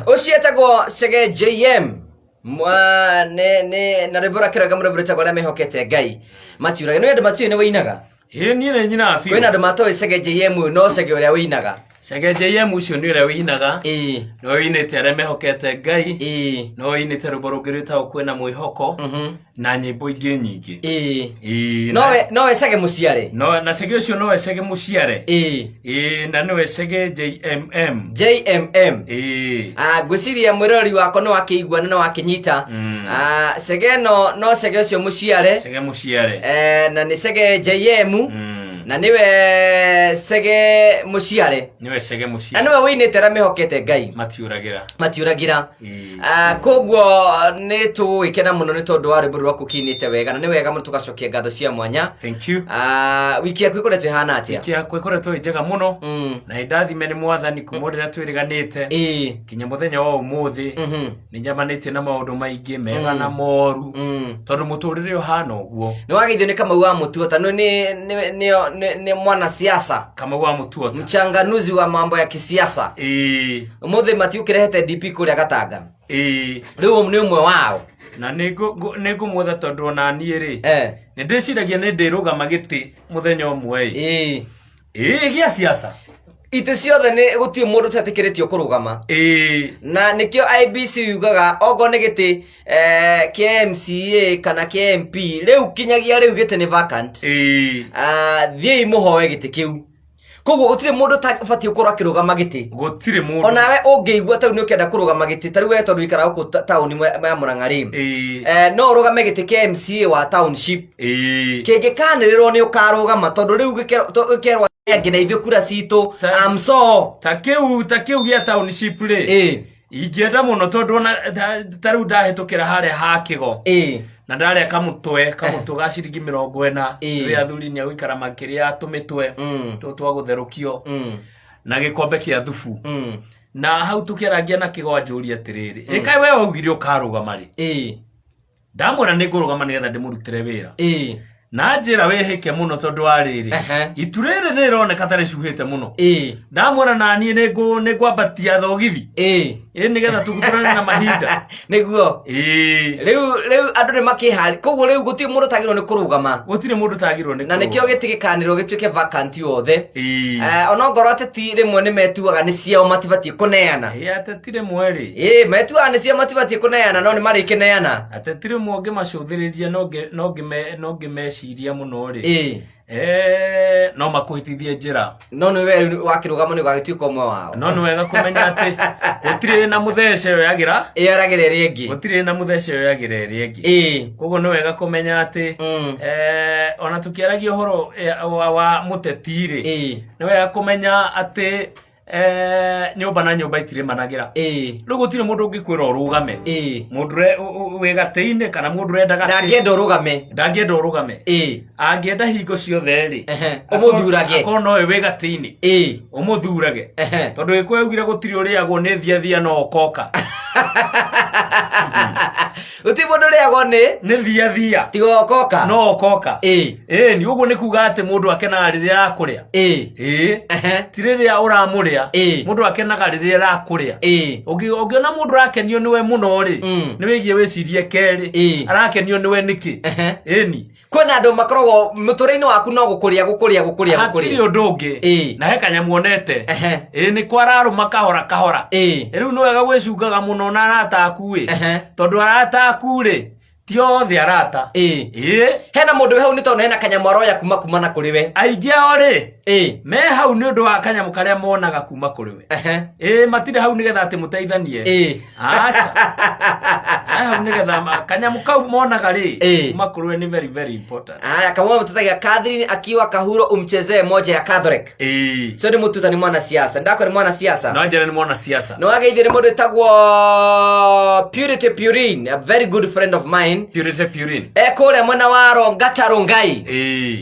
Ucietagwo Chege JM ne rwĩmbo kĩrĩa mũrũmĩrĩte arĩa mehokete Ngai matiũrage nĩ andũ matiũĩ nĩ wĩinaga niĩ nĩ nyina biũ kwĩna andũ matoĩ Chege JM no Chege ũrĩa wĩinaga Chege JM ucio nĩ ũrĩa wĩinaga no wĩinĩte arĩa mehokete Ngai no wĩinĩte rwĩmbo rũngĩ rwĩtagwo kwĩna mwĩhoko na nyĩmbo ingĩ nyingĩ nowe Chege mũciare na Chege ũcio nowe Chege mũciare na nĩwe Chege JMM ngwĩciria mwĩrori wakwa nĩ wakĩigua na nĩ wakĩnyita Chege no Chege ũcio mũciare na nĩ Chege JM na niwe Chege mũciare niwe Chege mũciare na niwe wĩinĩte arĩa mehokete Ngai matiũragĩra koguo nĩ tũgwĩkena mũno nĩ tondũ wa rwĩmbo rwaku ũkĩinĩte wega na nĩ wega mũno tũgacokia ngatho cia mwanya. Thank you. Wiki yaku ĩkoretwo ĩhana atĩa? Wiki yaku ĩkoretwo njega mũno na ndathime nĩ mwathani kuma rĩrĩa twĩrĩganĩte kinya mũthenya wa ũmũthĩ nĩ nyamanĩtie na maũndũ maingĩ mega na moru tondũ mũtũrĩre ũhana ũguo. Nĩ wageithio nĩ Kamau wa Mũtuota ni mwana siasa Kamau wa Mũtuota mchanganuzi wa mambo ya kisiasa ũmũthĩ matiũkĩrehete DP kũrĩa Gatanga rĩu nĩ ũmwe wao na nĩngũmwetha tondũ ona niĩ rĩ nĩ ndĩciragia nĩ ndĩrũgama gĩtĩ mũthenya ũmwe gĩa siasa ite ciothe nĩ gũtirĩ mũndũ ũtetĩkĩrĩtio kũrũgama na nĩkĩo IBC yugaga ogo nĩ gĩtĩ kĩa MCA kana kĩa MP rĩu kinyagia rĩu gĩtĩ nĩ vacant thiĩ mũhoe gĩtĩ kĩu koguo gũtirĩ mũndũ ũtabatiĩ gũkorwo akĩrũgama gĩtĩ gũtirĩ mũndũ onawe ũngĩigua ta nĩ ũkĩenda kũrũgama gĩtĩ ta rĩu we tondũ ikara gũkũ taũni ya Mũrang'a rĩ no ũrũgame gĩtĩ kĩa MCA wa township kĩngĩkanĩrĩrwo nĩ ũkarũgama tondũ rĩu gĩkerwo ngina ithio kura citũ amso ta kiu gĩa township rĩ ingĩenda mũno tondũ ona ta rĩu ndahĩtũkĩra harĩa ha Kĩgo na ndarĩa kamũtwe ga ciringi 40 rĩrĩa athuri nĩ agũikara makĩria tũmĩtwe twa gũtherũkio na gĩkombe kĩa thubu na hau tũkĩarangia na Kĩgo anjũria atĩrĩrĩ kaĩ we waugire ũkarũgama rĩ ndamwĩra nĩ ngũrũgama nĩgetha ndĩmũrutĩre wĩra na njĩra wĩhĩke mũno tondũ wa rĩrĩ itu rĩrĩ nĩ rĩroneka tarĩ cuhĩte mũno ndamwĩra na niĩ nĩ ngwambatia thogithi nĩgetha tũgũtũrane na mahinda nĩguo rĩu andũ nĩ makĩharĩ koguo rĩu gũtirĩ mũndũ tagĩrwo nĩ kũrũgama gũtirĩ mũndũ tagĩrwo nĩ na nĩkĩo gĩtĩ gĩkanĩrwo gĩtuĩke vacant yothe ona ngorwo ateti rĩmwe nĩ metuaga nĩ ciao matibatiĩ kũneana ateti rĩmwe rĩ metuaga nĩ ciao matibatiĩ kũneana no nĩ marĩkĩneana ateti rĩmwe ũngĩmacũthĩrĩria no ngĩmeciria mũno rĩ no makũhĩtithie njĩra no nĩ we wakĩrũgama nĩ ũgagĩtuĩka ũmwe wao no nĩ wega kũmenya atĩ gũtirĩ na mũthece yoyagĩra ĩrĩa ĩngĩ gũtirĩ na mũthece yoyagĩra ĩrĩa ĩngĩ koguo nĩ wega kũmenya atĩ ona tũkĩaragia ũhoro wa mũteti rĩ nĩ wega kũmenya atĩ nyũmba na nyũmba itirĩmanagĩra rĩu gũtirĩ mũndũ ũngĩkwĩra ũrũgame mũndũ wĩ gatĩ-inĩ kana mũndũ ũrenda gatĩ ndangĩenda ũrũgame angĩenda hingo ciothe rĩ ũmũthurage akorwo nowe wĩ gatĩ-inĩ ũmũthurage tondũ gĩkũyũ augire gũtirĩ ũrĩagwo nĩ thiathia no ũkoka gũtirĩ mũndũ ũrĩagwo nĩ thiathia tiga ũkoka no ũkoka nĩ ũguo nĩ kuga atĩ mũndũ akenaga rĩrĩa arakũrĩa ti rĩrĩa ũramũrĩa mũndũ akenaga rĩrĩa arakũrĩa ũngĩona mũndũ arakenio nĩwe mũno rĩ nĩ wĩgiĩ wĩcirie kerĩ arakenio nĩwe nĩkĩ kwĩna andũ makoragwo mũtũrĩre-inĩ waku no gũkũrĩa hatirĩ ũndũ ũngĩ na he kanyamũ onete nĩ kwararũma kahora rĩu nĩ wega gwĩcungaga mũno na arata aku tondũ arata aku rĩ ti othe arata hena mũndũ hau nĩ tondũ hena kanyamũ aroya kuma na kũrĩ we aingĩ ao rĩ me hau nĩ ũndũ wa kanyamũ karĩa monaga kuma kũrĩ we matirĩ hau nĩgetha atĩ mũteithanie aca hau nĩgetha kanyamũ kau monaga rĩ kuma kũrĩ we nĩ very very important. Kamau Mũtutagia Catherine akiwa Kahuro umchezee moja ya Catholic so nĩ Mũtuta nĩ mwana siasa ndakwa nĩ mwana siasa no njĩra nĩ mwana siasa nĩ wageithio nĩ mũndũ wĩtagwo Purity Purine, a very good friend of mine Purity Purine kũrĩa mwena wa Rongata Rongai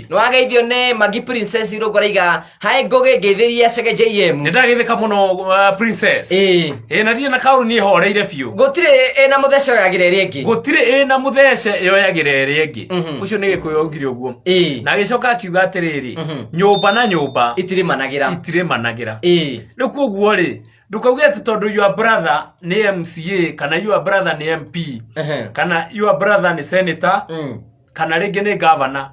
nĩ wageithio nĩ Magi Princess Irũngũraiga haĩ ngũgĩ ngĩithĩria Chege JM nĩ ndagĩthĩka mũno Princess na ndiĩ na kaũru niĩ horeire biũ gũtirĩ na mũthece yoyagĩra ĩrĩa ĩngĩ gũtirĩ na mũthece yoyagĩra ĩrĩa ĩngĩ ũcio nĩ gĩkũyũ augire ũguo na agĩcoka akiuga atĩrĩrĩ nyũmba na nyũmba itirĩmanagĩra rĩu koguo rĩ ndukauge ati tondu your brother ni MCA kana your brother ni MP kana your brother ni senator kana ringi ni governor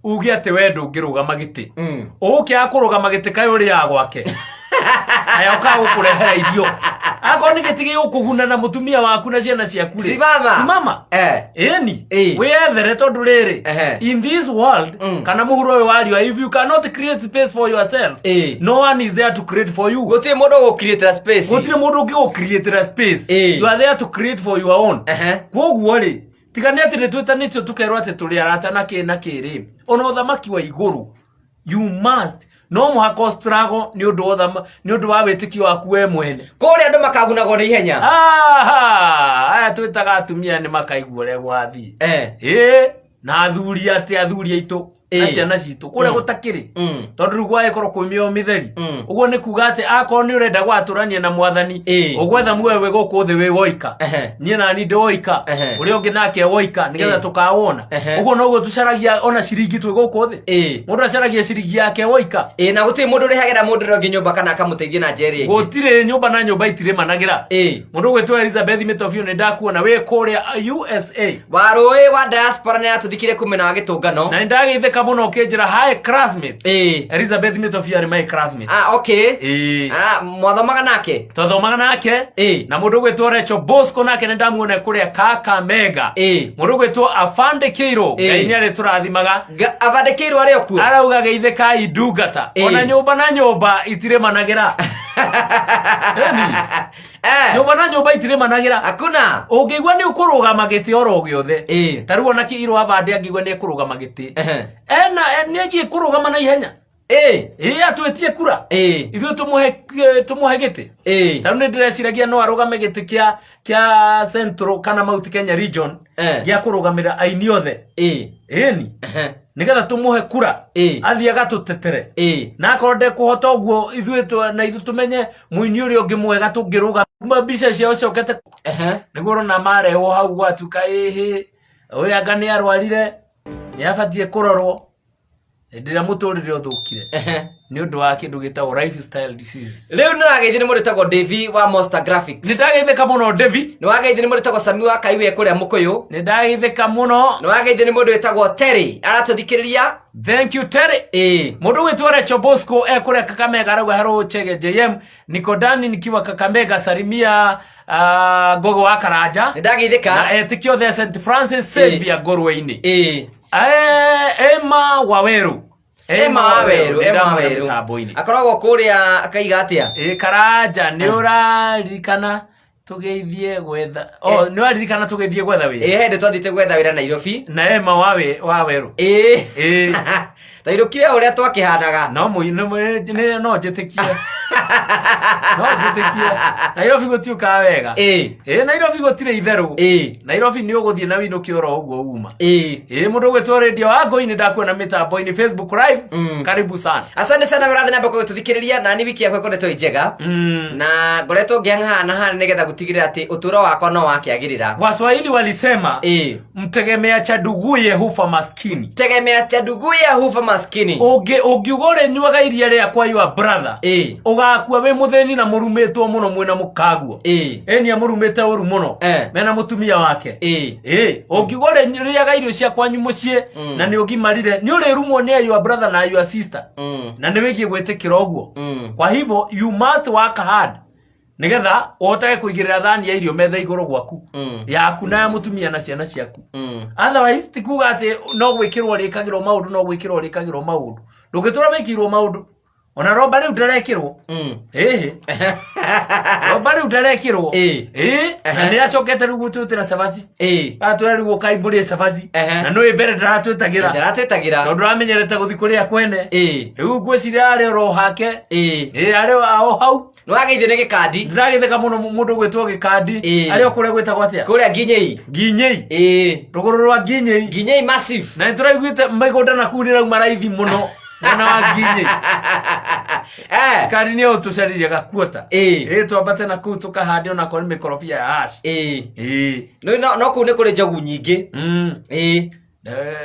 uge ati we ndungirugama giti uke akurugama giti kai uri ya gwake aya ukagukurehera irio ako ni giti gikuguna na mutumia waku na ciana ciaku ri simama eni we ethere tondu riri in this world kana muhuro we wario if you cannot create space for yourself no one is there to create for you gutire mundu go create space gutire mundu go create space you are there to create for your own koguo ri tigane ati ni twitanitio tukerwa ati tuli arata na kiri ona uthamaki wa iguru you must no muhako struggle ni undu wa witiki waku we mwene kuri andu makagunago ni ihenya aya twitaga atumia ni makaigua re gwathi na athuri aitu na ciana citu kure gutakiri tondu rugwa ikoro kumio mitheri uguo ni kuga ati ako ni urenda gwaturania na mwathani ugwetha mwewe guku thi wi woika nie na ni ndoika uri ungi nake woika nigetha tukawona uguo no guo tucaragia ona ciringi twi guku thi mundu acaragia ciringi yake woika na gutiri mundu rihagira mundu rongi nyumba kana akamuteithia na njeri ingi gutire nyumba na nyumba itire managira mundu gwetwa Elizabeth Mitofio ni ndakuona we kuria USA warui wa diaspora ni atuthikire kumena wa gitungano na ndagitheka muno kenjira hi classmate Elizabeth Mitofio ari my classmate okay mwathomaga nake tuthomaga nake na mundu gwetwa Recho Bosco nake ni ndamuona kuria Kakamega mundu gwetwa Afande Keiro ngai ari turathimaga Afande Keiro ari okuo arauga geitheka idugata ona nyumba na nyumba itire managira nyumba na nyumba itire managira hakuna ungigwa ni ukurugama giti oro giothe taruo na Keiro Afande angigwa ni kurugama giti ni agi kurugama na ihenya atwetie kura ithu tumuhe giti taru ni ndireciragia no arugame giti kia Central kana Mount Kenya region gia kurugamira aini othe ni nigetha tumuhe kura athia gatutetere na akorode kuhota uguo ithu tumenye muini uri ungi mwega tungiruga mbica ciao cokete niguo na mareho hau gwatuka uyu anga ni arwarire ni abatie kurorwo ndira muturire uthukire ni undu wa kindu gitagwo lifestyle disease riu nirageithie ni mundu tagwo Devi wa Monster Graphics ndageitheka muno Devi ni wageithie ni mundu tagwo Sami wa Kaiwe kuria Mukuyu ni ndageitheka muno ni wageithie ni mundu wetagwo Terry aratuthikiriria thank you Terry mundu wetwa Recho Bosco kuria Kakamega arauga haro Chege JM niko Dani nikiwa Kakamega salimia gogo wa Karanja ni ndageitheka na etikio the St Francis Xavier Gorweini Emma Waweru akoragwo kuria akaiga atia Karanja ni uraririkana tugeithie gwetha ni uraririkana tugeithie gwetha wira hende twathite gwetha wira Nairobi na Emma Waweru tairukire uria twakihanaga no njitikie Nairobi gutiuka wega Nairobi gutire itheru Nairobi ni uguthie na winuki oro uguo uma mundu gwetwa Radio Agoi ni ndakuona mitambo ini Facebook live karibu sana asante sana barathi namba kwa tuthikiriria na ni wiki yakwa ikoretwo njega na ngoretwo ngihana nigetha gutigirira ati uturo wakwa no wakiagirira Waswahili walisema mtegemea cha nduguye hufa maskini ugigore nywaga iria ria kwa your brother ugakua we mutheni na murumetwo muno mwena mukaguo eni amurumete uru muno mena mutumia wake ugigore riaga irio cia kwanyu mucie na ni ugimarire ni urirumwo ni your brother na your sister na ni wiki gwetikira uguo kwa hivyo you must work hard nigetha uhotage kuigirira thani ya irio metha iguru gwaku yaku na ya mutumia na ciana ciaku otherwise tikuga ati no gwikirwo rikagirwo maundu ndugitura wikirwo maundu ona roba riu ndarekirwo roba riu ndarekirwo na ni acokete riu gututira sabaci atwira riu kaiburi sabaci na no ibere ndaratwitagira tondu ramenyerete guthi kuria kwene riu ngwiciria ari ro hake ari ao hau no ageithie ni gikandi ndagitheka muno mundu gwetwo gikandi ari okuria gwetagwo atia kuria Nginyei ruguru rwa Nginyei massive na turaiguite migunda na kurira maraithi muno mwana wa Nginyei kari ni utucaririe gakuota twambate na kuu tukahande ona kwa mikorofia ya ash no kuu ni kuri njogu nyingi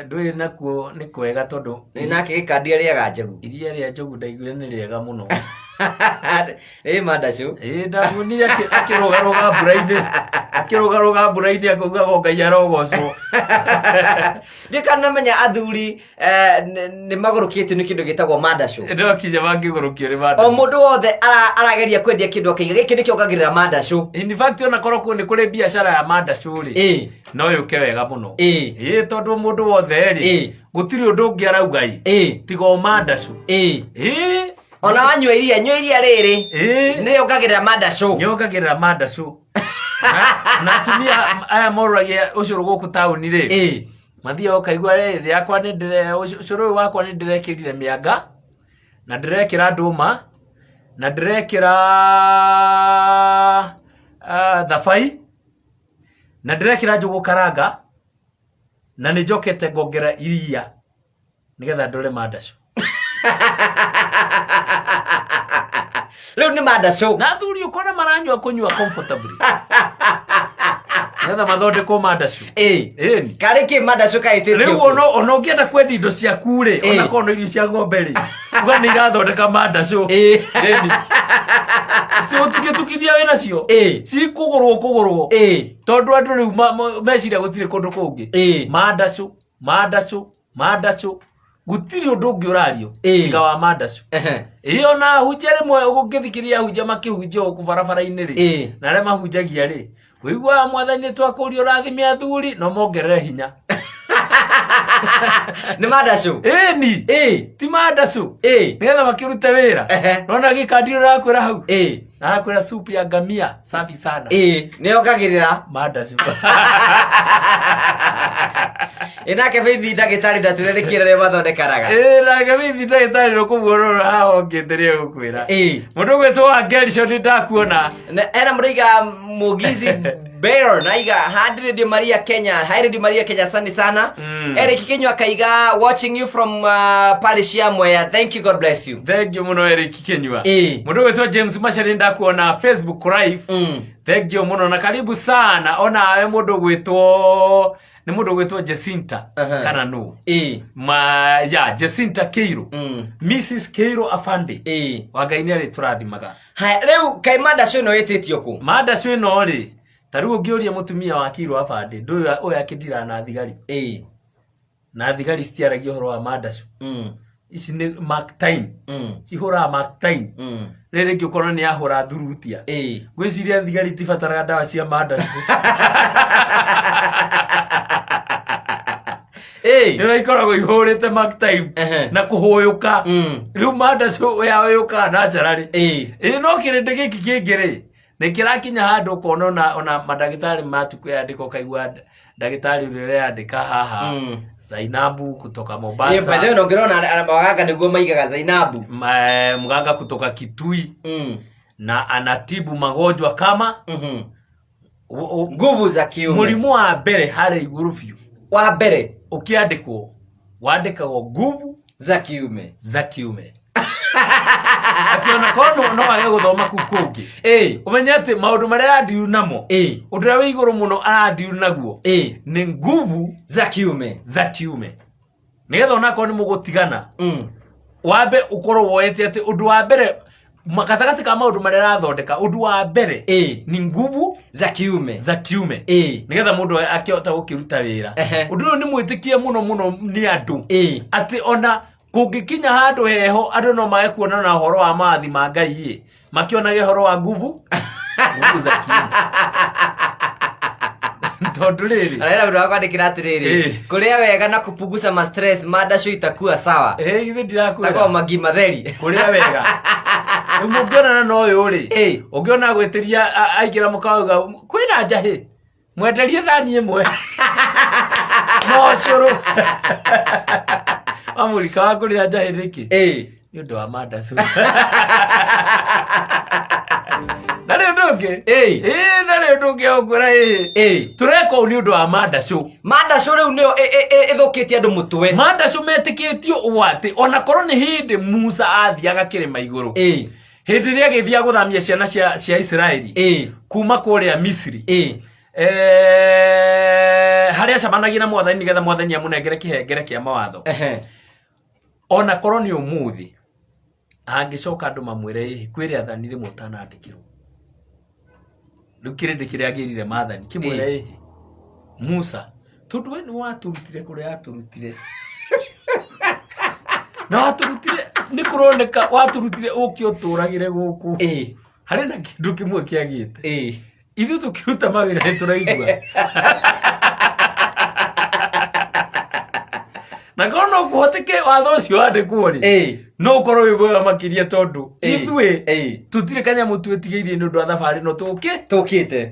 ndui nakuo ni kwega tondu ni nake gikandi riega njogu iria ria njogu ndaiguire ni riega muno Madashu. Ndamuonire akirogaroga mbura-inĩ akauga Ngai arogocwo. Ndikana menya athuri nĩ magũrũkĩtio nĩ kĩndũ gĩtagwo Madashu. Ndokinya mangĩgũrũkio nĩ Madashu. O mũndũ wothe arageria kwendia kĩndũ akĩiga gĩkĩ nĩkĩo ongagĩrĩra Madashu. In fact ona korwo nĩ kũrĩ biacara ya Madashu rĩ, no yũke wega mũno. Tondũ mũndũ wothe rĩ, gũtirĩ ũndũ ũngĩ arauga tiga o Madashu. Ona wanyua iria rĩrĩ nĩ ongagĩrĩra Madashu. Nyongagĩrĩra Madashu. Na atumia aya morũragia ũcũrũ gũkũ taũni rĩ, mathiaga ũkaigua thĩ yakwa ũcũrũ ũyũ wakwa nĩ ndĩrekĩrire mĩanga, na ndĩrekĩra ndũma, na ndĩrekĩra thabai, na ndĩrekĩra njũgũ karanga, na nĩ njokete ngongera iria nĩgetha ndore Madashu. Rĩu nĩ Madashu. Na athuri ũkona maranyua kũnyua comfortably. Nĩgetha mathondekwo Madashu. Karĩ kĩ Madashu kaĩtĩtio. Rĩu ona ũngĩenda kwendia indo ciaku rĩ, ona korwo nĩ irio cia ng'ombe rĩ, uga nĩ irathondeka Madashu. Tũngĩtukithia wĩ nacio cikũgũrwo tondũ andũ rĩu meciria gũtirĩ kũndũ kũngĩ. Madashu gũtirĩ ũndũ ũngĩ ũrario tiga wa Madashu. Ona hunjia rĩmwe ũngĩthikĩrĩria hunjia makĩhunjia gũkũ barabara-inĩ rĩ, na arĩa mahunjagia rĩ, wĩiguaga Mwathani nĩtwakũria ũrathime athuri no mongerere hinya. Nĩ Madashu. Ti Madashu. Nĩgetha makĩrute wĩra. Nona gĩkandi ũrakwĩra hau. Arakwĩra supu ya ngamia safi sana. Nĩ ongagĩrĩra Madashu. Nake Beithi ndagĩtarĩ ndatũrerekera rĩrĩa mathondekanaga. Nake Beithi ndagĩtarĩ ũkũmuorora haha ũngĩenderia gũkwĩra. Mũndũ ũgwĩtwo wa Gershon ndakuona. Ena mũrĩiga Mugizi Bear naiga hi Radio Maria Kenya asante sana. Eric Kinyua kaiga watching you from Parish ya Mwea. Thank you, God bless you. Thank you muno Eric Kinyua. Mũndũ ũgwĩtwo James Machari ndakuona Facebook live. Thank you muno na karibu sana. Ona awe mũndũ ũgwĩtwo nĩ mũndũ ũgwĩtwo Jacinta kana no. Jacinta Keiro. Mrs Keiro Afande. Wangai nĩ arĩ tũrathimaga. Rĩu kai Madashu ĩno ĩtĩtio kũ? Madashu ĩno rĩ, ta rĩu ũngĩũria mũtumia wa Keiro Afande ndũĩ ũyũ akĩndira na thigari. Na thigari citiaragia ũhoro wa Madashu. Ici nĩ Mark Time. Cihũraga Mark Time. Rĩrĩ ngĩkorwo nĩ yahũra thurutia. Gwĩciria thigari tibataraga ndawa cia Madashu. Nĩra ikoragwo ihũrĩte Mark Time na kũhũyũka. Rĩu Madashu yahũyũka na njararĩ. No kĩrĩndĩ gĩkĩ kĩngĩ rĩ, nĩ kĩrakinya handũ ũkona ona mandagĩtarĩ matukũ yandĩka ũkaigua ndagĩtarĩ ũrĩa yandĩka haha Zainabu kutoka Mombasa. Baadaye unaona waganga niguo maigaga Zainabu. Mganga kutoka Kitui. Na anatibu magonjwa kama nguvu za kiume. Mũrimũ wa mbere harĩ igũrũ biũ. Wa mbere ũkĩandĩkwo wandĩkagwo nguvu za kiume. Ati ona kono no age gũthoma kũ kũngĩ. Ũmenye atĩ maũndũ marĩa arandiru namo ũndũ ũrĩa wĩ igũrũ mũno arandiru naguo nĩ nguvu za kiume. Nĩgetha ona korwo nĩ mũgũtigana wambe ũkorwo woete atĩ ũndũ wa mbere gatagatĩ ka maũndũ marĩa arathondeka ũndũ wa mbere nĩ nguvu za kiume. Nĩgetha mũndũ akĩhota gũkĩruta wĩra. Ũndũ ũyũ nĩ mwĩtĩkie mũno nĩ andũ atĩ ona kũngĩkinya handũ heho andũ no mage kuonana ũhoro wa mathi ma Ngai makĩonage ũhoro wa nguvu za kiume. Tondũ rĩrĩ arera mũndũ wakwandĩkĩra atĩrĩrĩ kũrĩa wega na kupunguza ma stress Madashu itakuwa sawa. Githĩ ndirakwĩra takwa magi matheri kũrĩa wega. Mũngĩonana na ũyũ rĩ ũngĩona gwĩtĩria aingĩra mũkauga kwĩna njahĩ mwenderie thani ĩmwe no cũrũ. Amũrika wa kũrĩa njahĩ rĩkĩ nĩ ũndũ wa Madashu. Ndarĩ ũndũ ũngĩ ndarĩ ũndũ ũngĩ ũkwĩra tũreka ũũ nĩ ũndũ wa Madashu. Rĩu nĩyo ĩthũkĩtie andũ mũtwe. Madashu metĩkĩtio ũũ atĩ ona korwo nĩ hĩndĩ Musa athiaga kĩrĩma igũrũ, hĩndĩ ĩrĩa agĩthiaga gũthamia ciana cia Isiraeli kuma kũrĩa Misiri, harĩa acemanagia na Mwathani nĩgetha Mwathani amũnengere kĩhengere kĩa mawatho. Ona korwo nĩ ũmũthĩ Angicoka andu mamwire kwire athanire mutanandikirwo. Riu kirindi kiria agirire mathani kimwire Musa tondu we ni waturutire kuria aturutire. Na waturutire ni kuroneka waturutire uki uturagire guku. Hari na kindu kimwe kiagite. Ithu tukiruta mawira nituraigua. Na kono kuhoteke watho cio andikwo ri no ukorwo wi mwega makiria tondu ithwe tutire kanyamu twetigiirie ni undu wa thabari no tukite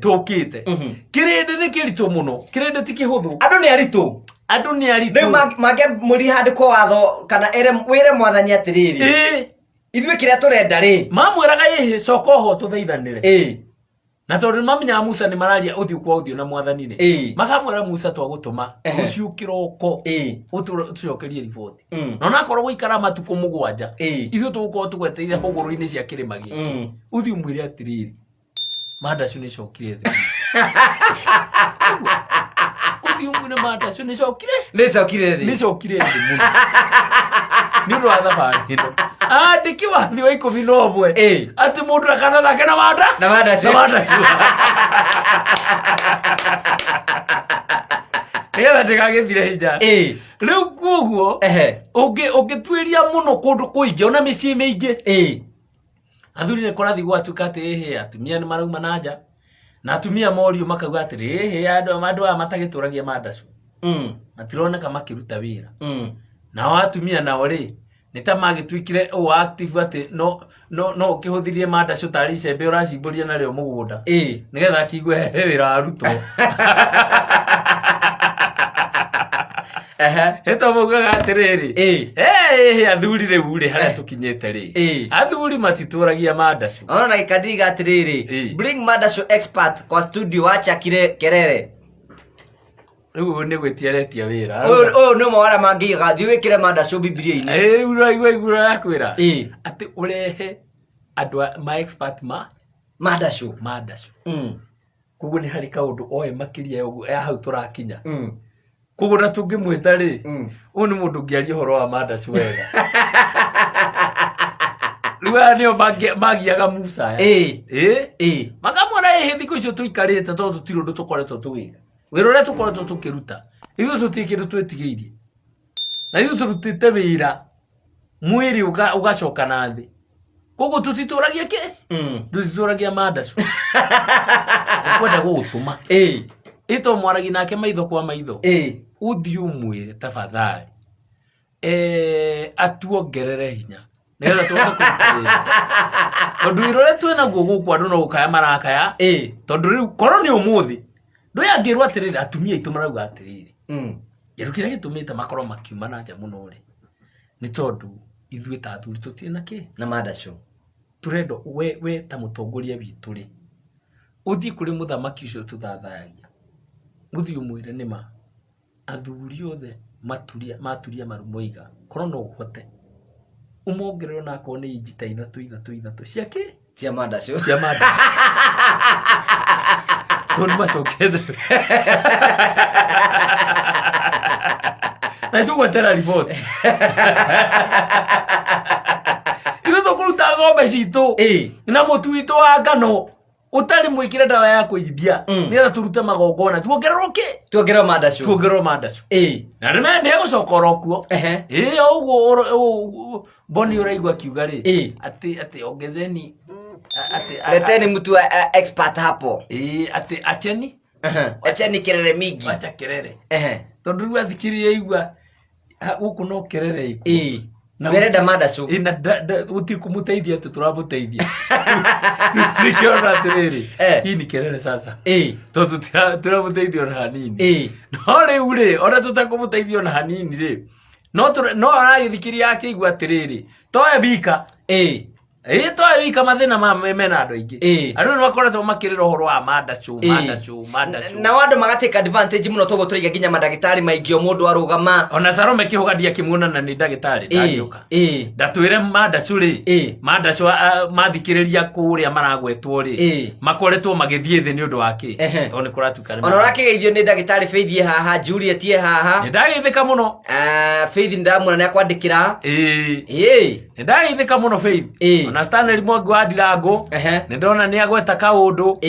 kirindi ni kirito muno kirindi ti kihuthu andu ni aritu riu mange muri handiko watho kana wire mwathani atiriri ithwe kiria turenda ri mamwiraga coka ho tuthaithanire na tondu mamenya Musa ni mararia uthio kwa uthio na mwathani ni makamwira Musa twagutuma ucio kiroko utucokerie riboti no nakorwo guikara matuko mugwanja ithio tugukorwo tugweteire huguru-ini cia kirima giki uthio mwire atiriri Mandacu ni cokire thi uthio mwire Mandacu ni cokire thi muno ni undu wa thabari ino andiki wathi wa 11 ati mundu akana thake na Mandacu Ega ndigagithire hinya riu kuguo ungitwiria muno kundu kuingi ona micii mingi athuri ni korathi gwatuka ati atumia ni marauma nanja na atumia morio makauga ati andu aya matagituragia Mandacu matironeka makiruta wira na atumia nao ri nita magitwikire o active ati no ukihuthirie Mandacu tari icembe uracimburia nario mugunda nigetha akigue wira arutwo Eto mugaga atiriri athuri riu ri haria tukinyete ri athuri matituragia Mandacu ona na ikadiga atiriri bring Mandacu expert kwa studio wacha kerere riu ni gwitieretia wira no mawara mangiga thi wikire Mandacu bibilia-ini riu igura yakwira ati urehe andu ma expert Mandacu kugu ni hari kaundu oe makiria ugu hau turakinya kugu na tungimwita ri u ni mundu ngiaria horo wa Mandacu wega riu nio magiaga Musa makamwona thiku icio tuikarite tondu tutiri undu tukoretwo tuwiga wira uria tukoretwo tukiruta ithu tutikindu twetigiirie na ithu turutite wira mwiri ugacoka na thi kugu tutituragia tutituragia Mandacu kwenda gutuma ito mwaragi nake maitho kwa maitho uthio mwire tafadhali atuongerere hinya nigetha tuhote kuruta tondu irore twina guo guku andu no gukaya marakaya tondu riu korwo ni umuthi ndu yangirwo atiriri atumia itu marauga atiriri giru kiria gitumite makorwo makiuma na nja muno ri ni tondu ithue ta athuri tutire na Mandacu turendo we ta mutongoria witu ri uthi kuri muthamaki ucio tuthathagia uthio mwire nima athuri othe maturia marumoiga korwo no uhote umongerero na ko ni injita ithatu ciake cia Mandacu Kuri macokethe na tugwetera riboti igo tukuruta ng'ombe citu na mutu witu wa ngano utari mwikire dawa ya kuithia nigetha turute magongona tuongererwo Mandacu na nime ne gucokora kuo uguo boni uraigua kiuga ri ati ongezeni leteni mtu expert hapo ati acheni kerere mingi acha kerere tondu riu athikirie igua guku no kerere iku na werenda Mandacu na uti kumuteithia tuturamuteithia nikiona atiriri hii ni kerere sasa tondu turamuteithia na hanini no riu ri ona tutakumuteithia na hanini ri no aragithikiria akigua atiriri toe bika Toa wika mathina mena andu aingi. Andu ni makoretwo makirira uhoro wa mandacu. Na wandu magatake advantage muno togo turiga ginya madagitari maingi o mundu arugama. Ona Salome Kihugadia kimuonana ni ndagitari ndagioka. Ndatwire mandacu ri. Mandacu mathikiriria kuria maragwetwo ri. Makoretwo magithie thi ni undu wake. To ni kuratuka ni. Ona rakigeithio ni ndagitari Faith ye haha, Juliet ye haha. Ni ndageithika muno. Faith ndamuna ni akwandikira. Ni ndageithika muno Faith. Na Stanley Mwangi wa Ndirango ni ndona ni agweta kaundu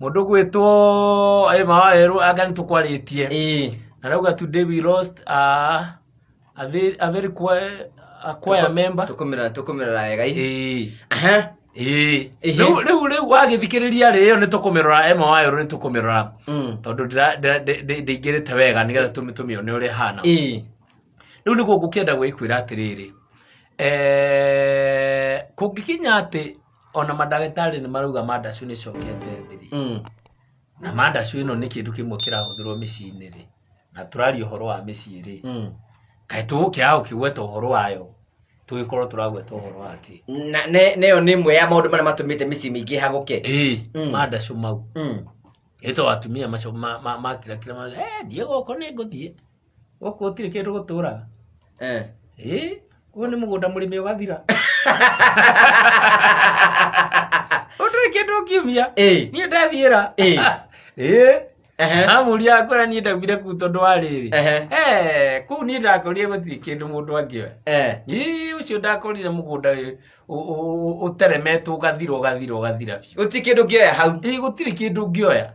mundu gwitwo Mawaweru agani tukwaritie na rauga today we lost a very choir member tukumira wega riu wagithikiriria rio ni tukumirora Mawaweru ni tukumirora tondu ndigirite wega nigetha tumione uri hana riu niguo ngukienda gwikwira atiriri kungikinya ati ona madagitari ni maruga mandacu ni cokete thiri na mandacu ino ni kindu kimwe kirahuthirwo micini ri na turari uhoro wa micii ri kai tugukia ukigweta uhoro wayo tugikorwo turagweta uhoro wake na neyo ni imwe ya maundu maria matumite micii mingi haguke mandacu mau ito atumia macio makira Diego ko ni nguthie goko utire kindu gutura uo ni mugunda murimi ugathira Unduri kindu kiumia ni ndathiira amuria akora ni ndabire ku tondu wariri ku ni ndakorire guthii kindu mundu angioe ucio ndakorire mugunda uteremetwo ugathira uti kindu ngioya hau gutiri kindu ngioya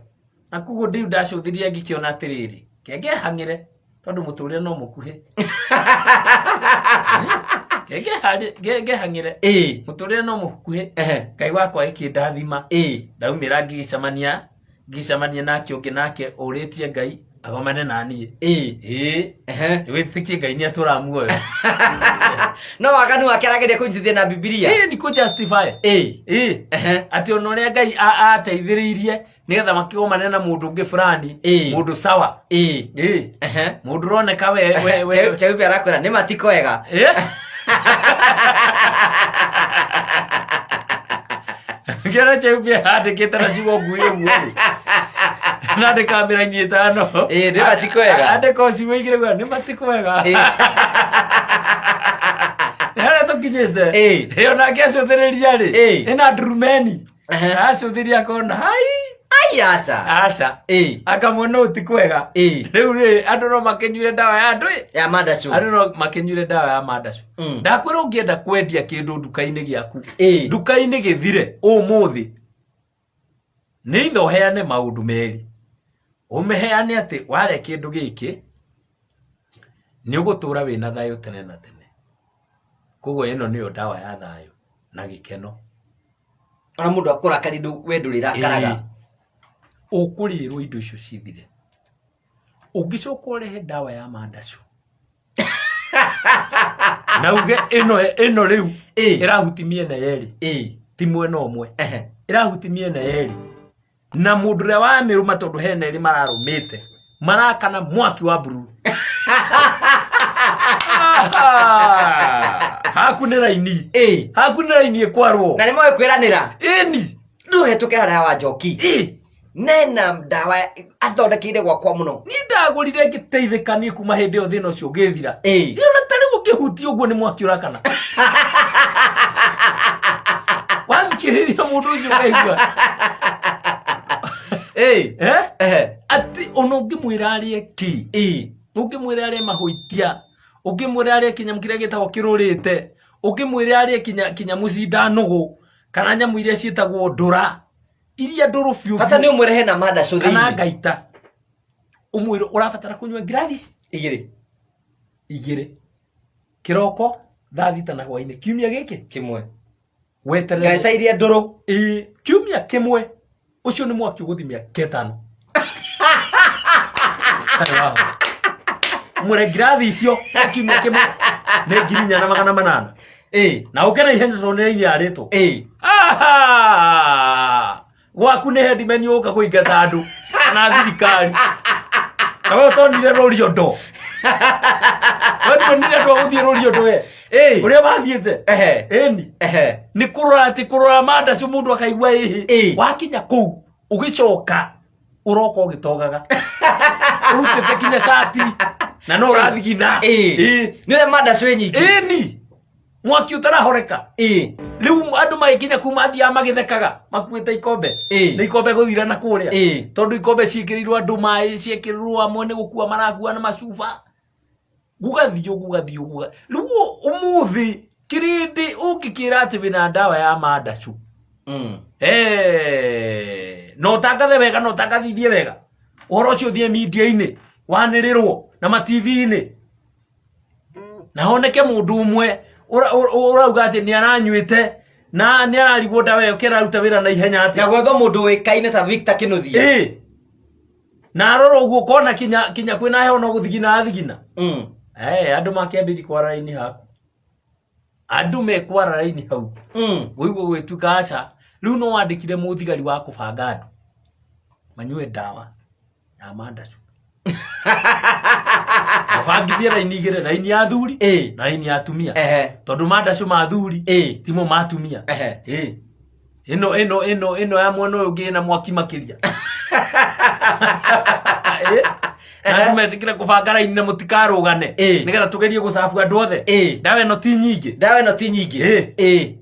na kuguo ndiu ndacuthiria ngikiona atiriri kenge hangire tondu muturire no mukuhe Gege hangire muturire no mukuhe Ngai wakwa ikindathima ndaumira ngicamania nake ungi nake uritie Ngai agomane nanie witikie Ngai ni aturamuoyo no waganu wake arageria kunjithia na Biblia ni ku justify ati onoria Ngai ateithiririe nigetha makigomane na mundu ungi fulani mundu sawa mundu roneka we Chaubi arakwira ni matiko wega Gera Chaubi andikite na ciugo nguire muoni na de kamera nyitano ni matiko wega andiko ciugo igire gwa ni matiko wega Hera tukinyete ona ngiacuthiria ri ina ndurumeni acuthiria kona asa akamwona utikwega riu ri andu no makenyure dawa ya andu ya mandacu andu no makenyure dawa ya mandacu ndakwira ungienda kwendia kindu nduka-ini giaku nduka-ini githire umuthi ni itho heane maundu meri umeheane ati ware kindu giki ni ugutura wina thayo tene na tene koguo ino niyo dawa ya thayo na gikeno ona mundu akurakari ndu wendurira karaga ukurirwo indo icio cithire ungicoka urehe dawa ya mandacu na uge ino riu irahuti miena yeri ti mwena umwe irahuti miena yeri na mundu ria wa miruma tondu hena iri mararumite marakana mwaki wa buru hakune raini ekwarwo na ni moyo kwiranira ni nduhetuke haria wa Njoki nena dawa athondekire gwakwa muno ni ndagurire ngiteithikanie kuma hindi yo thina ucio ngithira ona tari gukihutia uguo ni mwaki urakana wathikiriria mundu ucio kaigua ati ona ungimwira arie ki ungimwira arie mahuitia ungimwira arie kinyamu kiria gitagwo kirurite ungimwira arie kinyamu cindanugu kana nyamu iria cietagwo ndura iria nduru fiu hata ni umwerehe na mandacu kana ngaita umwiro urabatara kunywa gradis igire kiroko thita na hwaini kiumia giki kimwe weterere ngaita iria nduru kiumia kimwe ucio ni mwaki uguthimia ketano mwere gradis icio kiumia kimwe ne ngirinya na 800 na ukena ihenya tondu ni aritwo gwaku ni headman uka kuingata andu na thirikari kawe tonire rorio ndo wewe tonire ndo uthie rorio ndo we uria mathiete eni ni kurora Mandacu mundu akaigua wakinya kuu ugicoka uroka ugitogaga urutete kinya shati na no urathigina ni Mandacu nyingi eni mwaki utarahoreka riu andu magikinya kuma thia magithekaga makuite ikombe ni ikombe guthira na kuria tondu ikombe ciekirirwo andu mai ciekirirwo amwe ni gukua maragua na macuba gugathio riu umuthi kirindi ungikira ati wina ndawa ya Mandacu no tangathe wega no tangathithie wega uhoro ucio thie media-ini wanirirwo na ma-TV-ini na honeke mundu umwe urauga ati ni aranyuite na ni ararigwo ndawa iyo kiraruta wira na ihenya ati na gwetho mundu wikaine ta Victor Kinuthia na roro uguo kona kinya kwina heho no guthigina athigina andu makiambiri kwara raini haku andu mekwara raini hau wiguo gwituka aca riu no wandikire muthigari wa kubanga andu manyue ndawa ya Mandacu abangithie raini igire raini ya thuri na raini ya atumia tondu Mandacu mathuri timo matumia ino ya mwana uyu ngi na mwaki makiria na metikire kubanga raini na mutikarugane nigetha tugerie gucabu andu othe ndawa ino ti nyingi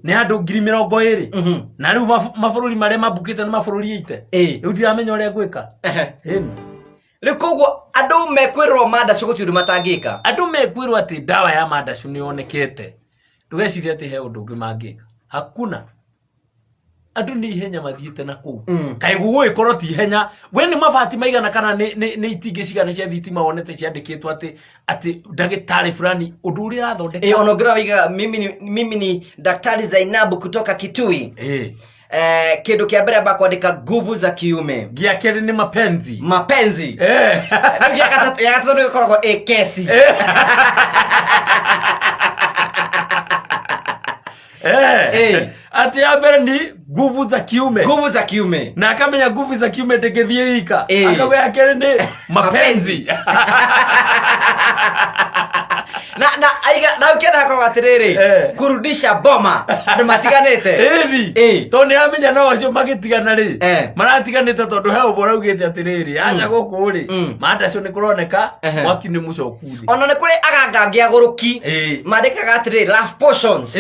ni andu 20,000 na riu mabururi maria mabukite ni mabururi ite riu ndiramenya uria ngwika riu koguo andu mekwirwo Mandacu gutiundu matangika andu mekwirwo ati ndawa ya Mandacu ni yonekete ndugecirie ati he undu ungi mangika hakuna andu ni ihenya mathiete na kuu kai guguikorwo ti ihenya we ni mabati maigana kana ni itingi cigana cia thitima wonete ciandikitwo ati ndagitari fulani undu uria athondeka ono ngira wiga mimi ni Daktari Zainabu kutoka Kitui kindu kia mbere amba kwandika nguvu za kiume gia keri ni mapenzi ya gatatu ni koragwo kesi ati ya mbere ni nguvu za kiume na akamenya nguvu za kiume ndingithie ika akawe ya keri ni mapenzi na ukienda kwa atiriri kurudisha boma andu matiganite to ni amenya no acio magitigana ri maratiganite tondu he ubora ugite atiriri acha guku ri Mandacu ni kuroneka mwaki ni mucokuthi ona ni kuri agangangia guruki mandikaga atiriri love potions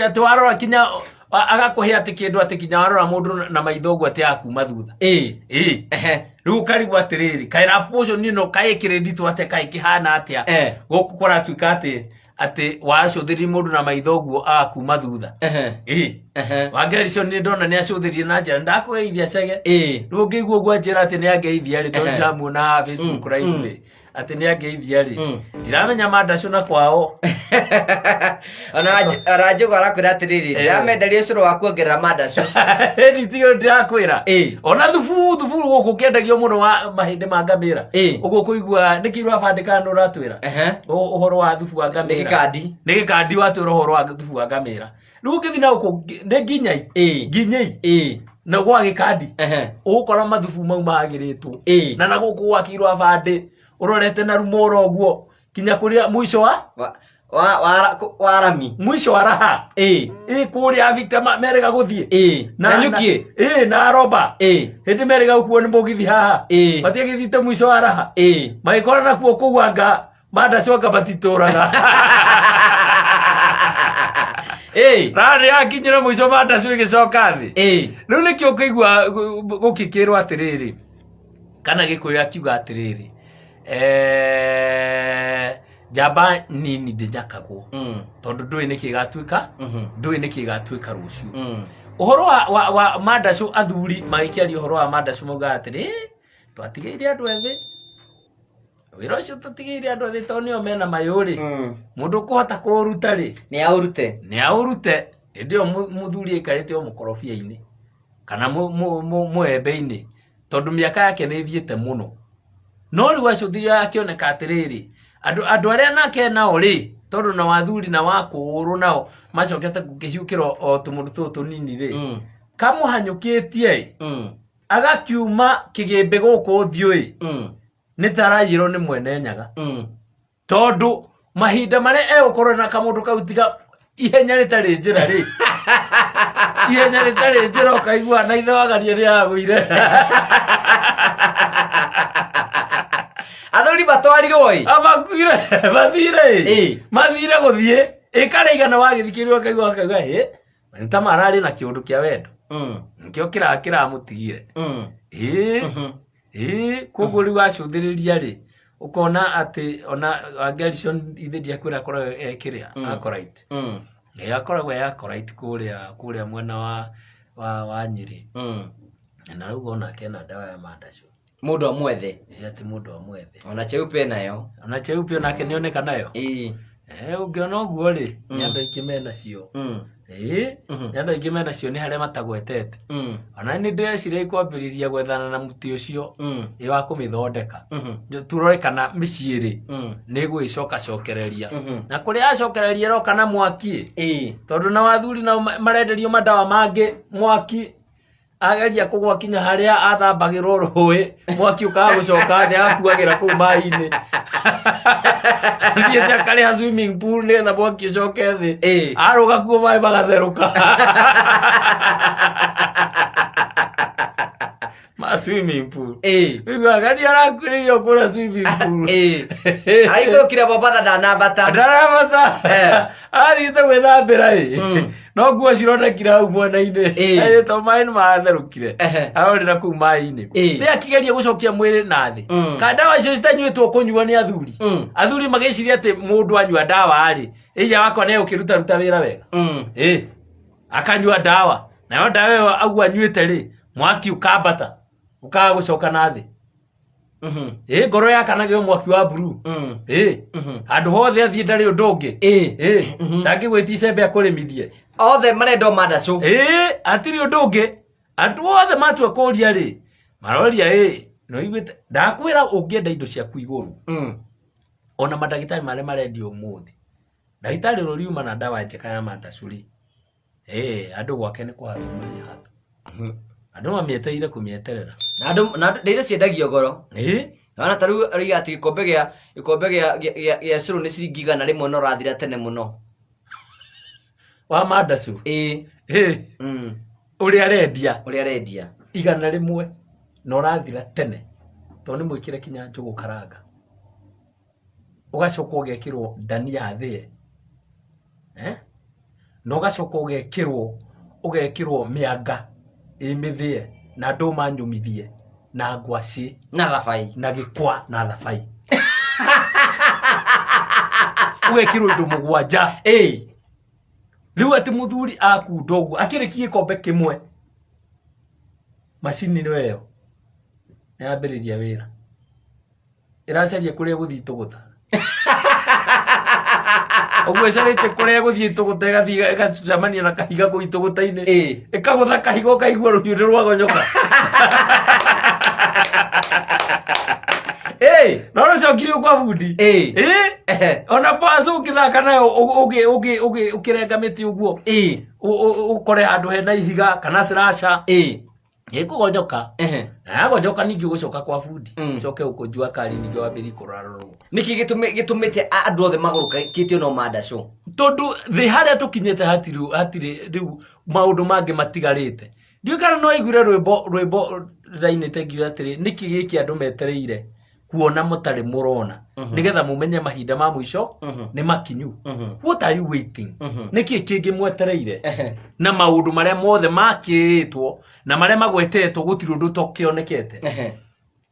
ati warora kinya agakuhe ati kindu ati kinya warora mundu na maitho gu ati akuma thutha riu karigwa atiriri kai love potion nino kai credit ati kai kihana atia guku kora tuika ati wacuthiri mundu na maitho gu akuma thutha wangericio ni ndona ni acuthirie na njira ndakugeithia cege riu ngigua gwa njira ati ni angeithia ri to jamu na Facebook live ati ni angeithia ri ndiramenya Mandacu na kwao ona Rajogo arakwira atiriri ndamenderia ucuru wa kuongerera Mandacu tiyo ndirakwira ona thubu guku kendagio muno wa mahinde ma ngamira uguo kuigua nikirwa bandika no ratwira uhoro wa thubu wa ngamira ni gikandi watwira uhoro wa thubu wa ngamira riu ngithina uko ni nginyai na gwa gikandi ukora mathubu mau magiritwo na guku wakirwa bandi urorete na rumoro guo kinya kuria mwisho wa rami mwisho wa raha kuria Victor merega guthie na nyukie na roba hindi merega ukuo ni mugithi haha batie githite mwisho wa raha maikora na kuo kugwanga Mandacu anga batituraga rari akinyira mwisho Mandacu igicoka thi riu nikio kigwa gukikirwo atiriri kana gikuyu akiuga atiriri jaba nini ndijakagwo tondu ndui nikigatuika ndui nikigatuika ruciu uhoro wa Mandacu athuri magikiaria uhoro wa Mandacu mauga atiri twatigeire andu ethi wira ucio tutigeire andu ethi to nio mena mayuri mundu kuhota kuruta ri ni aurute ndio muthuri ikarite o mukorofia-ini kana muembe-ini tondu miaka yake ni thiete muno no riu acuthirio akioneka atiriri andu aria nake nao ri tondu na wathuri na wakuru nao macokete gukiciukiro o tumundu tutu nini ri kamuhanyukitie agakiuma kigimbe guku thiui ni tarajiro ni mwene nyaga tondu mahinda mare egũkorwo na kamundu kau tiga ihenya rĩtarĩ njĩra rĩ ihenya rĩtarĩ njĩra ũkaigua na ithe wagaria nĩaragũire athuri batwarirwo ĩ amakuire mathire gũthiĩ ĩkarĩ igana wagĩthikĩrĩrio akaigua nta mararĩ na kĩũndũ kĩa wendo nkĩo kĩramũtigire koguo rĩu acũthĩrĩria rĩ ukona atĩ ona Gershon ithe ndiakwĩra akoragwo ekĩrĩa akorite akoragwo akorite kũrĩa mwena wa Nyĩrĩ na rĩu onake ena ndawa ya mandacu mũndũ amwethe ati mũndũ amwethe ona cheupe nayo ona cheupe onake nĩoneka nayo ũngĩona ũguo rĩ nĩ andũ aingĩ menacio nĩ andũ aingĩ menacio nĩ harĩa matagwetete ona nĩ ndĩreciria ikwambĩrĩria gwethana na mũtĩ ũcio wa kũmĩthondeka turore kana mĩciĩ rĩ nĩ gwĩcokacokereria na kũrĩa acokereria roka na mwaki tondũ na wathuri na marenderio mandawa mangĩ mwaki ageria kũgwa kinya harĩa athambagĩrwo rũĩ mwaki ũkaga gũcoka thĩ akuagĩra kũu maĩ-inĩ thiĩte akarĩha swimming pool nĩgetha mwaki ũcoke thĩ arũga kuo maĩ magatherũka swimming pool wĩiguaga nĩarakuĩrĩirio kũrĩa swimming pool araikũrũkire Mombatha ndanambata athiĩte gwĩthambĩra no nguo cironekire hau mwena-inĩ to maĩ nĩ maratherũkire arorĩra kũu maĩ-inĩ nĩ akĩgeria gũcokia mwĩrĩ na thĩ ka ndawa icio citanyuĩtwo kũnyua nĩ athuri magĩciria atĩ mũndũ anyua ndawa rĩ ĩja wakwa nĩ ũkĩrutaruta wĩra wega akanyua ndawa nayo ndawa ĩyo agua anyuĩte rĩ mwaki ũkambata ukaga gũcoka na thĩ ngoro yakanagio mwaki wa blue handũ hothe athiĩ ndarĩ ũndũ ũngĩ ndangĩgwĩtia icembe akũrĩmithie othe marenda mandacu hatirĩ ũndũ ũngĩ andũ othe matua kũria rĩ maroria no iguĩte ndakwĩra ũngĩenda indo ciaku igũrũ ona mandagĩtarĩ marĩa marendio ũmũthĩ ndagĩtarĩ rũriuma na ndawa njega ya mandacu rĩ andũ gwake nĩ kũharũmania hatu andũ mamĩeteire kũmĩeterera na ndĩire ciendagio goro ona ta rĩu arĩ atĩ gĩkombe gĩa cũrũ nĩ ciringi 100 no ũrathira tene mũno wa mandacu ũrĩa arendia 100 na ũrathira tene tondũ nĩ mwĩkĩre kinya njũgũ karanga ũgacoka ũgekĩrwo ndania thĩe na ũgacoka ũgekĩrwo mĩanga mĩthĩe na ndũma nyũmithie na ngwacĩ na thabai na gĩkwa na thabai ũgekĩrwo indo mũgwanja rĩu atĩ mũthuri akunda ũguo akĩrĩkia gĩkombe kĩmwe macini nĩyo ĩyo nĩyambĩrĩria wĩra ĩracaria kũrĩa gũthiĩ tũgũta ũguo ĩcarĩte kũrĩa gũthiĩ tũgũta ĩgathiĩ ĩgacemania na kahiga kũu tũgũta-inĩ ĩkagũtha kahiga ũkaigua rũhiũ nĩ rwagonyoka no rũcokire kwa bundi ona paso ũkĩthaka nayo ũkĩrenga mĩtĩ ũguo ũkore handũ hena ihiga kana slasha ĩkũgonyoka na yagonyoka ningĩ ũgũcoka kwa bundi ũcoke ũkũnjua kari ningĩ wambĩrĩrie kũrarorwo nĩkĩ gĩtũmĩte andũ othe magũrũkĩtio no mandacu tondũ thĩ harĩa tũkinyĩte hatirĩ rĩu maũndũ mangĩ matigarĩte ndiũĩ kana no aiguire rwĩmbo rĩrainĩte ngiuga atĩrĩ nĩkĩ gĩkĩ andũ metereire kuona mũtarĩ mũrona nĩgetha mũmenye mahinda ma mũico nĩ makinyu what are you waiting nĩkĩ kĩngĩ mwetereire na maũndũ marĩa mothe makĩrĩtwo na marĩa magwetetwo gũtirĩ ũndũ tokĩonekete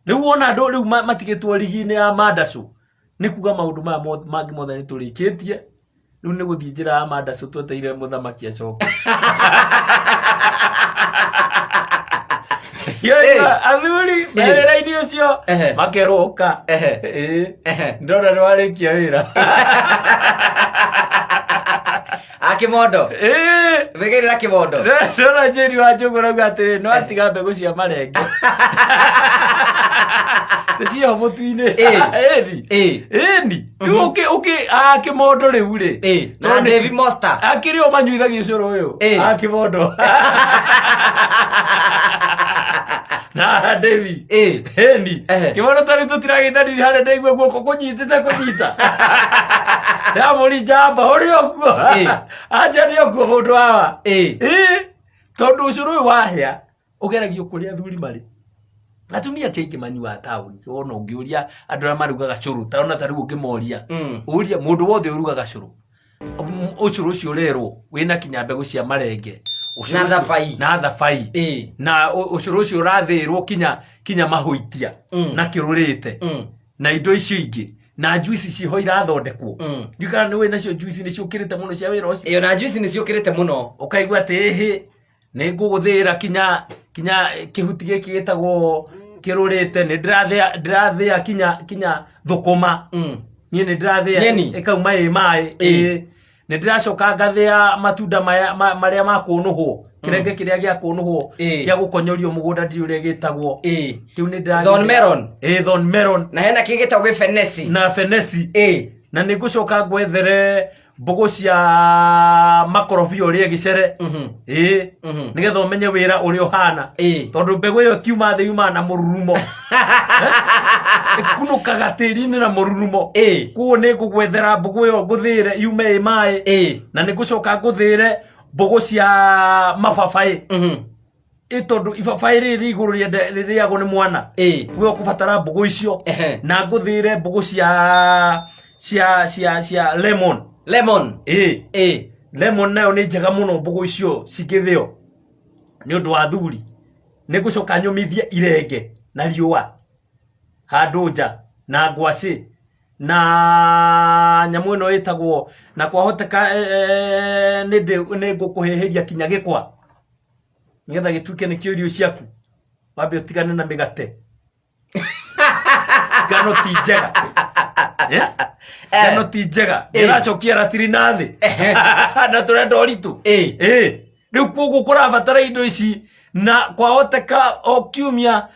rĩu wona andũ rĩu matigĩtwo rigi-inĩ ya mandacu nĩ kuga maũndũ maya mangĩ mothe nĩ tũrĩkĩtie rĩu nĩ gũthiĩ njĩra ya mandacu tweteire mũthamaki acoke athuri wĩra-inĩ ũcio makerũka ndona nĩwarĩkia wĩra akĩmondo wĩgĩrĩra kĩmondo ndona Njeri wa Njũgũ rauga atĩrĩ no atiga mbegũ cia marenge tĩciho mũtu-inĩ rĩu kĩmondo rĩu rĩ na Devi Monster akĩrĩ o manyuithagia ũcũrũ ũyũ kĩmondo na Devi kĩmondo tarĩ tũtiragĩtanire harĩa ndaigua guoko kũnyitĩte kũnyita Diamond jamba uri okuo aja ni okuo mundu hawa tondu ucuru wahia ugeragio kuria thuri mari atumia cheki mani wa town wona ungiuria andu ara marugaga curu taona tariu ngimoria uria mundu wothe urugaga curu ucuru ucio rero wina kinya mbegu cia marenge na thabai na ucuru ucio rathirwo kinya mahuitia na kirurite na indo icio ingi na juice ciho irathondekwo ndikana niwe nacio juice ni ciukirite muno cia wira ucio iyo na juice ni ciukirite muno ukaigwa ati ni nguguthira kinya kihuti giki gitagwo kirurite ni ndirathia kinya thukuma ni ndirathia ikauma mai ni ndiracoka ngathia matunda maria makunuhwo kirenge kiria gia kunuhwo gia gukonyorio mugunda ndi uria gitagwo kiu ni Thorn melon Thorn melon na hena kigitagwo fenesi na ni ngucoka gwethere mbogo cia makorobia uria gicere nigetha umenye wira uri uhana tondu mbegu iyo kiuma thi yuma na mururumo ikunukaga tiri-ini na mururumo kuo ni ngugwethera mbogo iyo nguthire yume mai na ni ngucoka nguthire mbogo cia mababai tondu ibabai riri iguru ririagwo ni mwana we ukubatara mbogo icio na nguthire mbogo cia lemon lemon nayo ni njega muno mbogo icio cingithio ni undu wa thuri ni ngucoka nyumithie irenge na riua handu nja na ngwaci na nyamu ino itagwo na kwahoteka ni ngukuheheria kinya gikwa nigetha gituike ni kio irio ciaku wambe utigane na migate gano ti njega gano ti njega iracokia ratiri nathi na turenda uritu riu kuguo kurabatara indo ici na kwahoteka o kiumia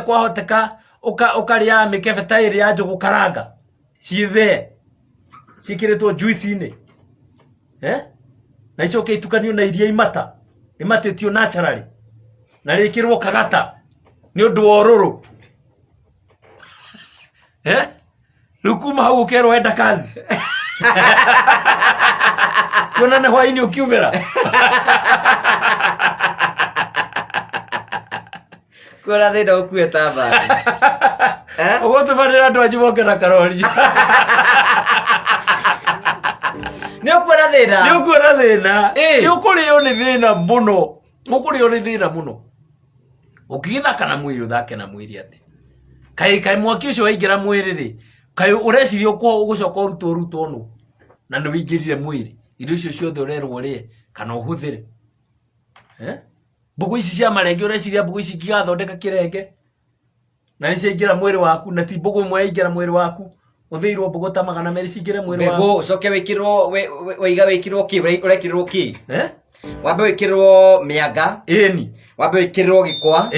kwahoteka ukaria mikebe ta iri ya njugu karanga ciithe cikiritwo juice-ini na icoke itukanio na iria imatitio naturally na rikirwo kagata ni undu wa ururu rukuma hau ukerwo enda kazi tuonane hwaini ukiumira kora thina ukue tamba ugutumanira andu anyu moke na karori ni ukuona thina ni ukurio ni thina muno ukigithaka na mwiri uthake na mwiri ati kai mwaki ucio waingira mwiri ri kai ureciria ugucoka urutwo nu na ni wingirire mwiri indo icio ciothe urerwo ri kana uhuthire mbogo ici cia marenge ureciria mbogo ici kigathondeka kirenge na ni ciingira mwiri waku na ti mbogo imwe yaingira mwiri waku uthiirwo mbogo ta 200 cingire mwiri waku mbogo ucoke wikirwo weiga wikirwo ki urekirwo ki wambe wikirwo mianga wambe wikirwo gikwa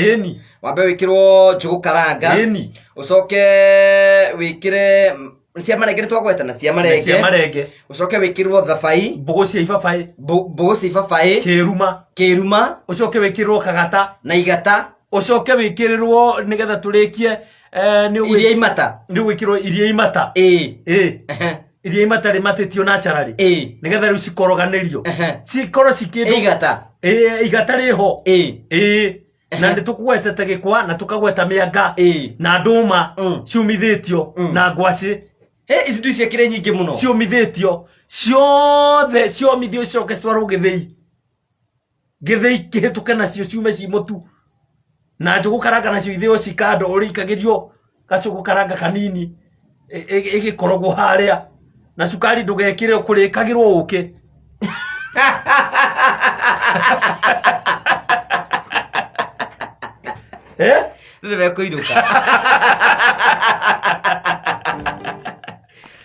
wambe wikirwo njugu karanga ucoke wikire cia marenge twagwetana cia marenge ucoke wikirwo thabai mbogo cia ibabai kiruma ucoke wikirwo kagata na igata ucoke wikirirwo nigetha turikie iria imata ni wikirwo iria imata iria imata rimatitio naturally nigetha riu cikoroganirio cikoro cikindu igata riho na nditukugwetete gikwa na tukagweta mianga na nduma ciumithitio na ngwaci ici ndu ciakire nyingi muno ciumithitio ciothe ciomithio coke cwarwo githei kihituke nacio ciume ci mutu na njugu karanga nacio ithio cikando urikagirio gacugu karanga kanini igikorogwo haria na cukari ndugekire kurikagirwo uki Nimekuiruka.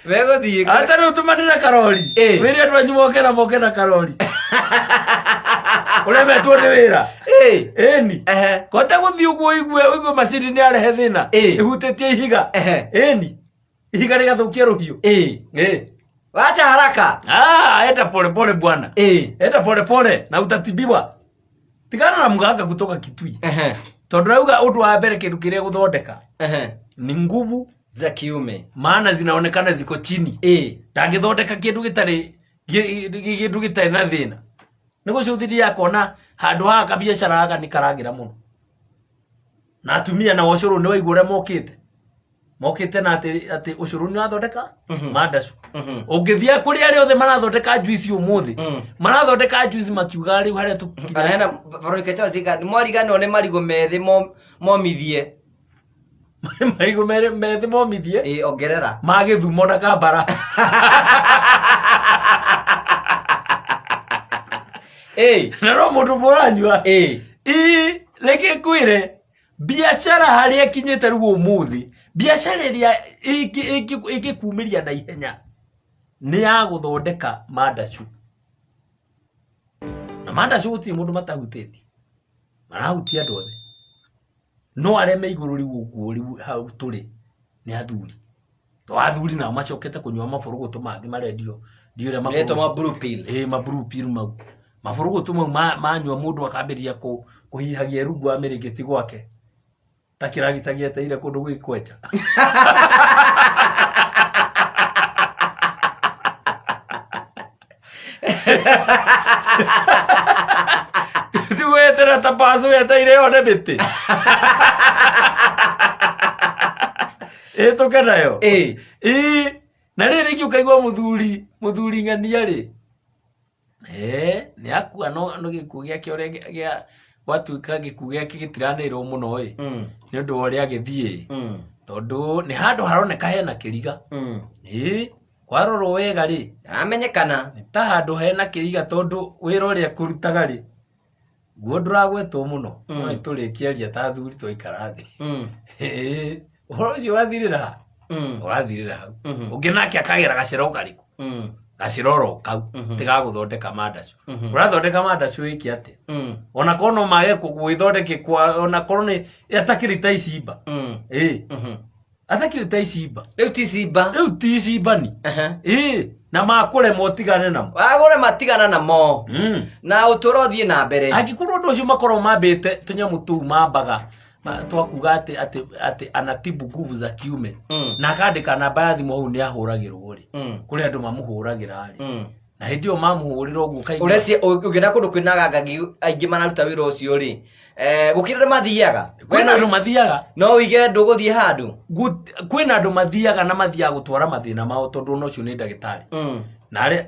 Wego thie. Ata ru tumanira karori. Wiri andu anyu moke na karori. Ule metwo ni wira. Eni. Kota guthii uguo igwe macini ni arehe thina. Ihutete ihiga. Eni. Ihiga rigathukia ruhiu. Wacha haraka. Enda pole pole bwana. Enda pole pole na utatibiwa. Tigana na muganga kutoka Kitui. Tondu rauga undu wa mbere kindu kiria guthondeka ni nguvu za kiume, maana zinaonekana ziko chini. Ndangithondeka kindu gitari na thina. Niguo cuthiri akona handu ha kabiashara aka ni karagira muno. Na atumia na ucuru ni waigure mokite na ati ucuru ni wathondeka mandacu. Ungithia kuri ari othe marathondeka juice umuthi, marathondeka juice makiuga riu haria tukira hena barorike cha zika mwarigane one marigo methi momithie marigo methi momithie ongerera magithumo na kambara. Na no mundu muranyua reke kwire biashara haria kinyete ruo umuthi, biashara iria ikikumiria na ihenya ni ya guthondeka mandacu. Na mandacu guti mundu matahuteti, marahutia andu othe, no aria me iguru riu uguo riu hau turi ni athuri. To athuri na macokete kunywa maburugutu mangi marendio ndiure ma blue pill. Ma blue pill mau maburugutu mau manywa mundu akambiria kuhihagia rungu ameringiti gwake takiragitagia teire kundu gwikweja. Tuwetera tapaso yetaire one biti. Eto kanayo na riri kiukaigwa muthuri ng'ania ri ni akua no gikuo giake ore gia watuika gikuo giake gitiranirwo muno ni undu uri agithie tondu ni handu haroneka hena kiriga kwarorwo wega ri amenyekana ni ta handu hena kiriga tondu wira uria kurutaga ri guo nduragwetwo muno no iturikiaria ta thuri twaikara thi uhoro ucio wathirira hau ungi nake akagera gaciro kariku gaciroro kau tiga guthondeka mandacu. Urathondeka mandacu iki ate ona kono mage gwithondeke kwa ona kono ni atakirita icimba atakirita icimba riu ti icimba ni na makure motigane namo agure matigana namo na uturo thie na mbere angikorwo ndu ucio makorwo mambite tunyamu tu mambaga twakuga ati anatibu nguvu za kiume na akandika namba ya thimu hau ni ahuragirwo ri kuri andu mamuhuragira ri na hindi o mamuhurira uguo kaigua ureci ugenda kundu kwina ngagi aingi mararuta wira ucio ri gukira mathiaga kwina andu mathiaga no wige nduguthie handu kwina andu mathiaga na mathiaga gutwara mathina mao tondu no cio ni ndagitari na aria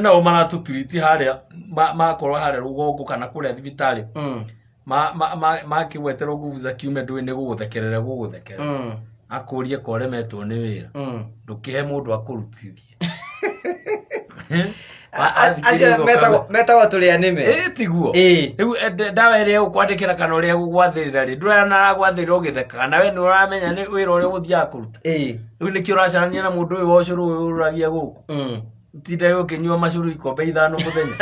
nao maratutiriti haria makorwo haria rugongo kana kuria thibitari makigweterwo nguvu za kiume ndui ni guguthekerera akurie koremetwo ni wira ndukihe mundu akurutithie acio metagwo turia nime tiguo riu ndawa iria ukwandikira kana uria gugwathirira ri ndurana aragwathirira ugithekaga na we ni uramenya ni wira uria guthiaga kuruta riu nikio uracarania na mundu uyu wa ucuru uyu uragia guku tinda ukinyua macuru ikombe 5 muthenya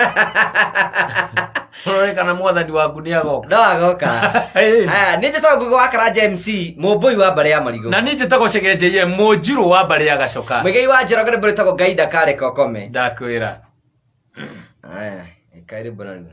kana mwathani waku ni agoka no agoka haya ni njitagwo Ngugi wa Karanja MC mumbui wa mbare ya marigo na ni njitagwo Cegenje munjiru wa mbare ya gacoka mwigei wa Njoroge mbere tagwo Gaida kare kokome ndakwira haya ikaire bonani